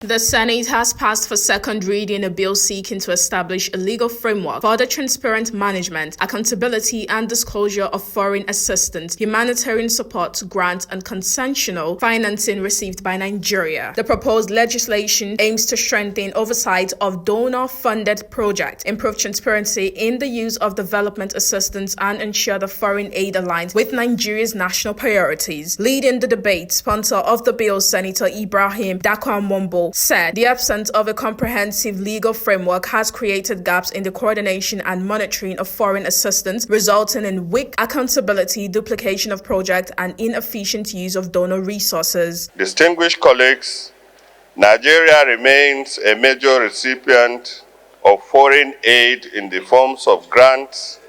The Senate has passed for second reading a bill seeking to establish a legal framework for the transparent management, accountability, and disclosure of foreign assistance, humanitarian support, grants, and concessional financing received by Nigeria. The proposed legislation aims to strengthen oversight of donor-funded projects, improve transparency in the use of development assistance, and ensure the foreign aid aligns with Nigeria's national priorities. Leading the debate, sponsor of the bill, Senator Ibrahim Dakwamwombo, said the absence of a comprehensive legal framework has created gaps in the coordination and monitoring of foreign assistance, resulting in weak accountability, duplication of projects, and inefficient use of donor resources. Distinguished colleagues, Nigeria remains a major recipient of foreign aid in the forms of grants,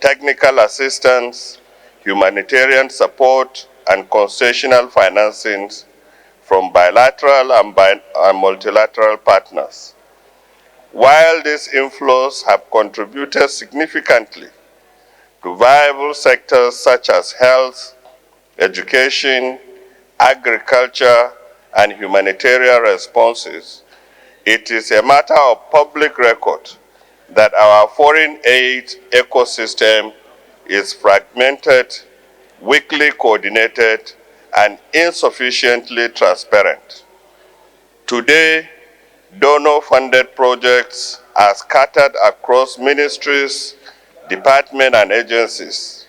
technical assistance, humanitarian support, and concessional financings from bilateral and multilateral partners. While these inflows have contributed significantly to viable sectors such as health, education, agriculture, and humanitarian responses, it is a matter of public record that our foreign aid ecosystem is fragmented, weakly coordinated, and insufficiently transparent. Today, donor-funded projects are scattered across ministries, departments, and agencies,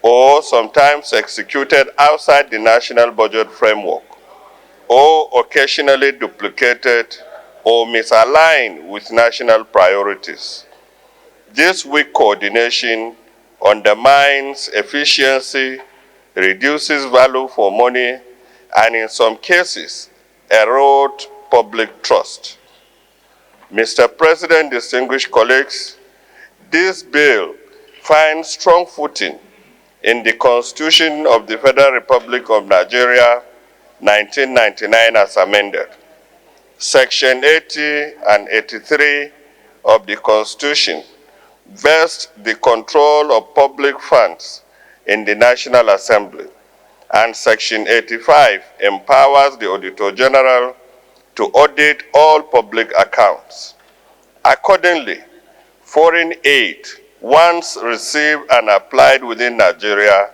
or sometimes executed outside the national budget framework, or occasionally duplicated or misaligned with national priorities. This weak coordination undermines efficiency, reduces value for money, and in some cases, erode public trust. Mr. President, distinguished colleagues, this bill finds strong footing in the Constitution of the Federal Republic of Nigeria, 1999 as amended. Section 80 and 83 of the Constitution vest the control of public funds in the National Assembly, and Section 85 empowers the Auditor General to audit all public accounts. Accordingly, foreign aid, once received and applied within Nigeria,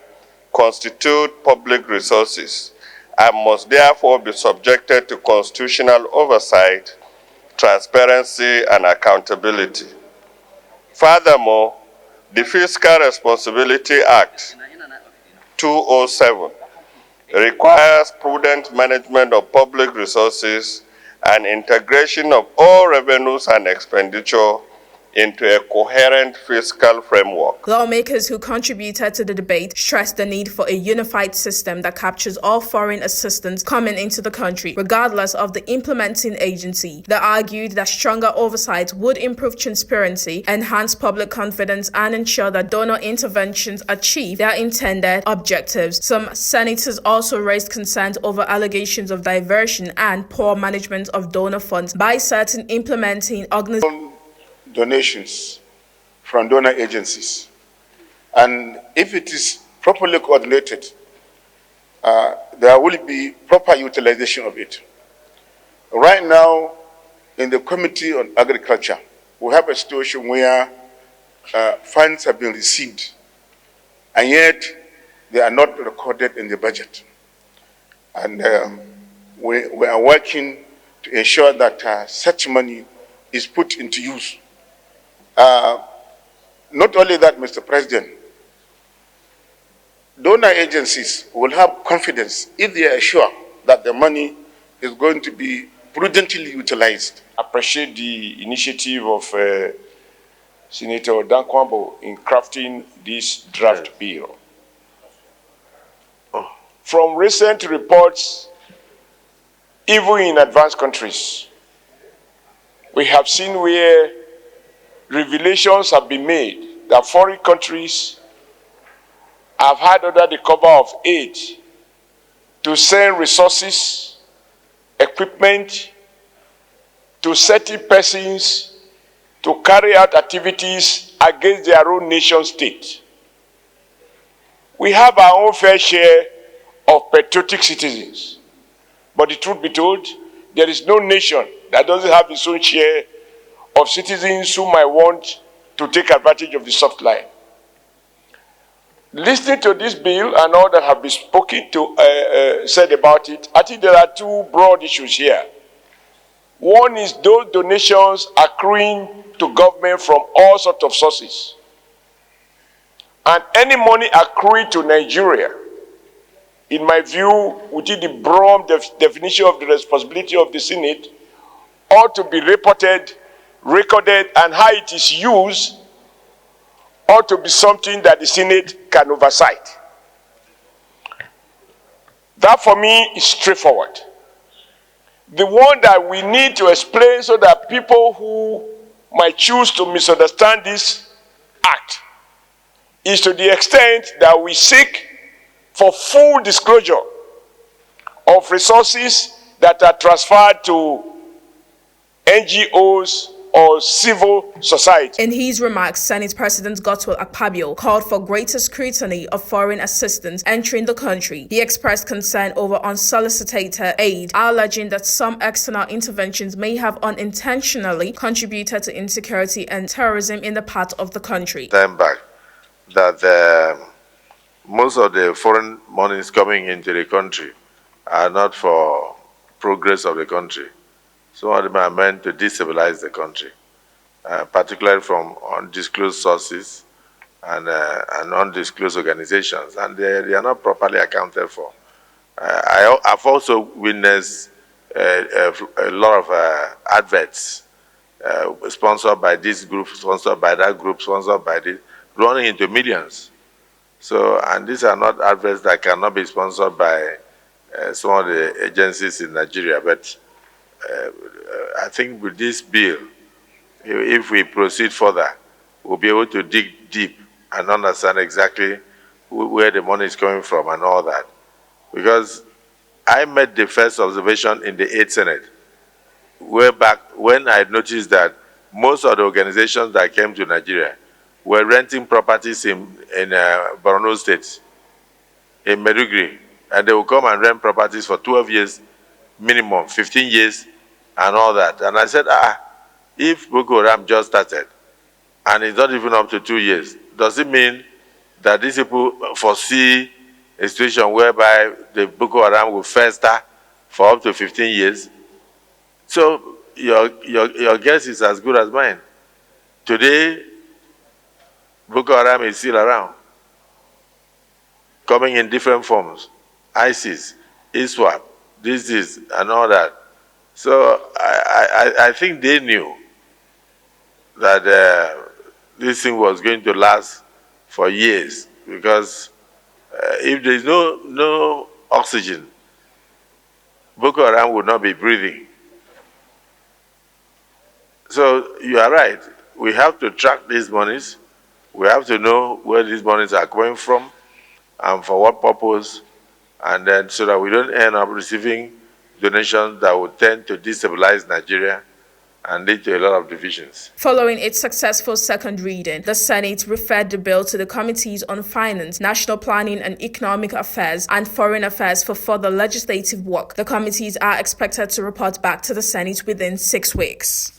constitute public resources and must therefore be subjected to constitutional oversight, transparency, and accountability. Furthermore, the Fiscal Responsibility Act 2007 requires prudent management of public resources and integration of all revenues and expenditure into a coherent fiscal framework. Lawmakers who contributed to the debate stressed the need for a unified system that captures all foreign assistance coming into the country, regardless of the implementing agency. They argued that stronger oversight would improve transparency, enhance public confidence, and ensure that donor interventions achieve their intended objectives. Some senators also raised concerns over allegations of diversion and poor management of donor funds by certain implementing organizations. Donations from donor agencies, and if it is properly coordinated, there will be proper utilization of it. Right now, in the Committee on Agriculture, we have a situation where funds have been received, and yet they are not recorded in the budget. And we are working to ensure that such money is put into use. Not only that, Mr. President, donor agencies will have confidence if they are sure that the money is going to be prudently utilized. I appreciate the initiative of Senator Dakwambo in crafting this draft bill. From recent reports, even in advanced countries, we have seen where revelations have been made that foreign countries have had under the cover of aid to send resources, equipment to certain persons to carry out activities against their own nation state. We have our own fair share of patriotic citizens, but the truth be told, there is no nation that doesn't have its own share of citizens who might want to take advantage of the soft line. Listening to this bill and all that have been said about it, I think there are two broad issues here. One is those donations accruing to government from all sorts of sources. And any money accruing to Nigeria, in my view, within the broad definition of the responsibility of the Senate, ought to be reported, recorded, and how it is used ought to be something that the Senate can oversight. That for me is straightforward. The one that we need to explain so that people who might choose to misunderstand this act is to the extent that we seek for full disclosure of resources that are transferred to NGOs or civil society. In his remarks, Senate President Godswill Akpabio called for greater scrutiny of foreign assistance entering the country. He expressed concern over unsolicited aid, alleging that some external interventions may have unintentionally contributed to insecurity and terrorism in the part of the country. Time back, that most of the foreign monies coming into the country are not for progress of the country. Some of them are meant to destabilize the country, particularly from undisclosed sources and undisclosed organizations, and they are not properly accounted for. I've also witnessed a lot of adverts sponsored by this group, sponsored by that group, sponsored by this, running into millions. So, and these are not adverts that cannot be sponsored by some of the agencies in Nigeria, but I think with this bill, if we proceed further, we'll be able to dig deep and understand exactly where the money is coming from and all that. Because I made the first observation in the 8th Senate, way back when I noticed that most of the organizations that came to Nigeria were renting properties in Borno State, in Maiduguri, and they will come and rent properties for 12 years minimum, 15 years, and all that. And I said, if Boko Haram just started, and it's not even up to 2 years, does it mean that these people foresee a situation whereby the Boko Haram will fester for up to 15 years? So your guess is as good as mine. Today, Boko Haram is still around, coming in different forms. ISIS, ISWAP, this, and all that. So I think they knew that this thing was going to last for years, because if there is no oxygen, Boko Haram would not be breathing. So you are right. We have to track these monies. We have to know where these monies are coming from and for what purpose, and then so that we don't end up receiving donations that would tend to destabilize Nigeria and lead to a lot of divisions. Following its successful second reading, the Senate referred the bill to the Committees on Finance, National Planning and Economic Affairs, and Foreign Affairs for further legislative work. The committees are expected to report back to the Senate within 6 weeks.